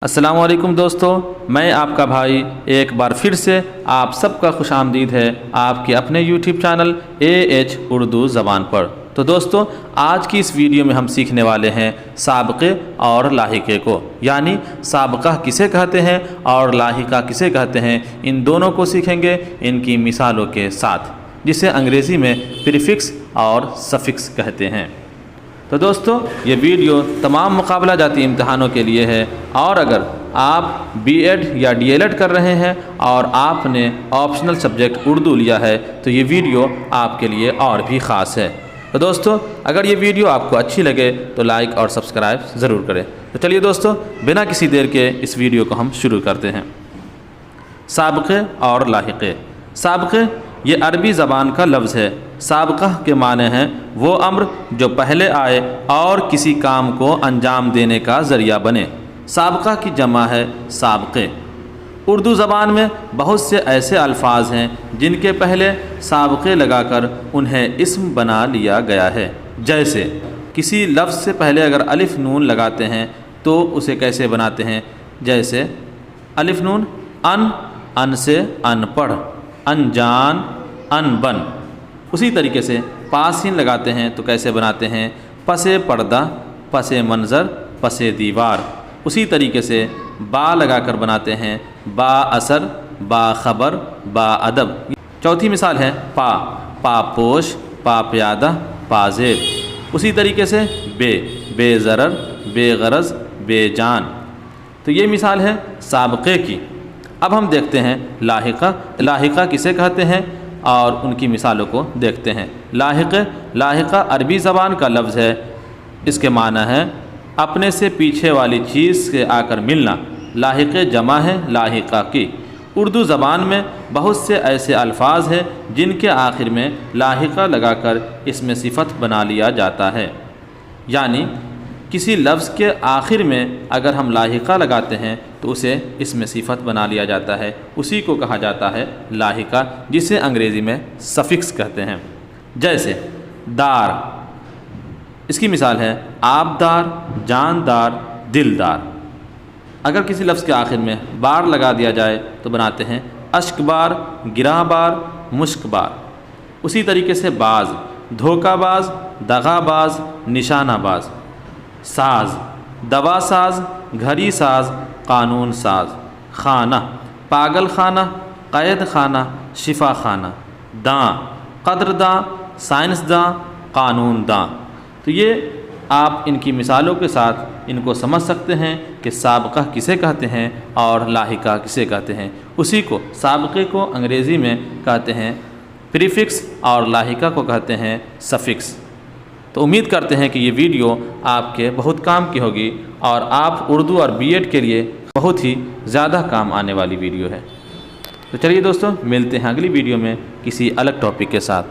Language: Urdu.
السلام علیکم دوستو، میں آپ کا بھائی ایک بار پھر سے آپ سب کا خوش آمدید ہے آپ کے اپنے یوٹیوب چینل AH اردو زبان پر۔ تو دوستو، آج کی اس ویڈیو میں ہم سیکھنے والے ہیں سابقے اور لاحقے کو، یعنی سابقہ کسے کہتے ہیں اور لاحقہ کسے کہتے ہیں، ان دونوں کو سیکھیں گے ان کی مثالوں کے ساتھ، جسے انگریزی میں پریفکس اور سفکس کہتے ہیں۔ تو دوستو، یہ ویڈیو تمام مقابلہ جاتی امتحانوں کے لیے ہے، اور اگر آپ BEd یا DLEd کر رہے ہیں اور آپ نے آپشنل سبجیکٹ اردو لیا ہے تو یہ ویڈیو آپ کے لیے اور بھی خاص ہے۔ تو دوستو، اگر یہ ویڈیو آپ کو اچھی لگے تو لائک اور سبسکرائب ضرور کریں۔ تو چلیے دوستو، بنا کسی دیر کے اس ویڈیو کو ہم شروع کرتے ہیں۔ سابقے اور لاحقے۔ سابقے یہ عربی زبان کا لفظ ہے۔ سابقہ کے معنی ہیں وہ امر جو پہلے آئے اور کسی کام کو انجام دینے کا ذریعہ بنے۔ سابقہ کی جمع ہے سابقے۔ اردو زبان میں بہت سے ایسے الفاظ ہیں جن کے پہلے سابقے لگا کر انہیں اسم بنا لیا گیا ہے۔ جیسے کسی لفظ سے پہلے اگر الف نون لگاتے ہیں تو اسے کیسے بناتے ہیں؟ جیسے الف نون ان سے ان پڑھ، انجان، ان بن۔ اسی طریقے سے پاسین لگاتے ہیں تو کیسے بناتے ہیں؟ پس پردہ، پس منظر، پس دیوار۔ اسی طریقے سے با لگا کر بناتے ہیں با اثر، با خبر، با ادب۔ چوتھی مثال ہے پا پوش، پا پیادہ، پا زیب۔ اسی طریقے سے بے ضرر، بے غرض، بے جان۔ تو یہ مثال ہے سابقے کی۔ اب ہم دیکھتے ہیں لاحقہ کسے کہتے ہیں اور ان کی مثالوں کو دیکھتے ہیں۔ لاحقہ عربی زبان کا لفظ ہے۔ اس کے معنی ہے اپنے سے پیچھے والی چیز سے آ کر ملنا۔ لاحقے جمع ہے لاحقہ کی۔ اردو زبان میں بہت سے ایسے الفاظ ہیں جن کے آخر میں لاحقہ لگا کر اس میں صفت بنا لیا جاتا ہے، یعنی کسی لفظ کے آخر میں اگر ہم لاحقہ لگاتے ہیں تو اسے اس میں صفت بنا لیا جاتا ہے، اسی کو کہا جاتا ہے لاحقہ، جسے انگریزی میں سفکس کہتے ہیں۔ جیسے دار، اس کی مثال ہے آبدار، جاندار، دلدار۔ اگر کسی لفظ کے آخر میں بار لگا دیا جائے تو بناتے ہیں اشک بار، گراں بار، مشک بار۔ اسی طریقے سے باز، دھوکہ باز، دغا باز، نشانہ باز۔ ساز، دوا ساز، گھڑی ساز، قانون ساز۔ خانہ، پاگل خانہ، قید خانہ، شفا خانہ۔ داں، قدر داں، سائنس داں، قانون داں۔ تو یہ آپ ان کی مثالوں کے ساتھ ان کو سمجھ سکتے ہیں کہ سابقہ کسے کہتے ہیں اور لاحقہ کسے کہتے ہیں۔ اسی کو سابقے کو انگریزی میں کہتے ہیں پریفکس اور لاحقہ کو کہتے ہیں سفکس۔ تو امید کرتے ہیں کہ یہ ویڈیو آپ کے بہت کام کی ہوگی اور آپ اردو اور BEd کے لیے بہت ہی زیادہ کام آنے والی ویڈیو ہے۔ تو چلیے دوستو، ملتے ہیں اگلی ویڈیو میں کسی الگ ٹاپک کے ساتھ۔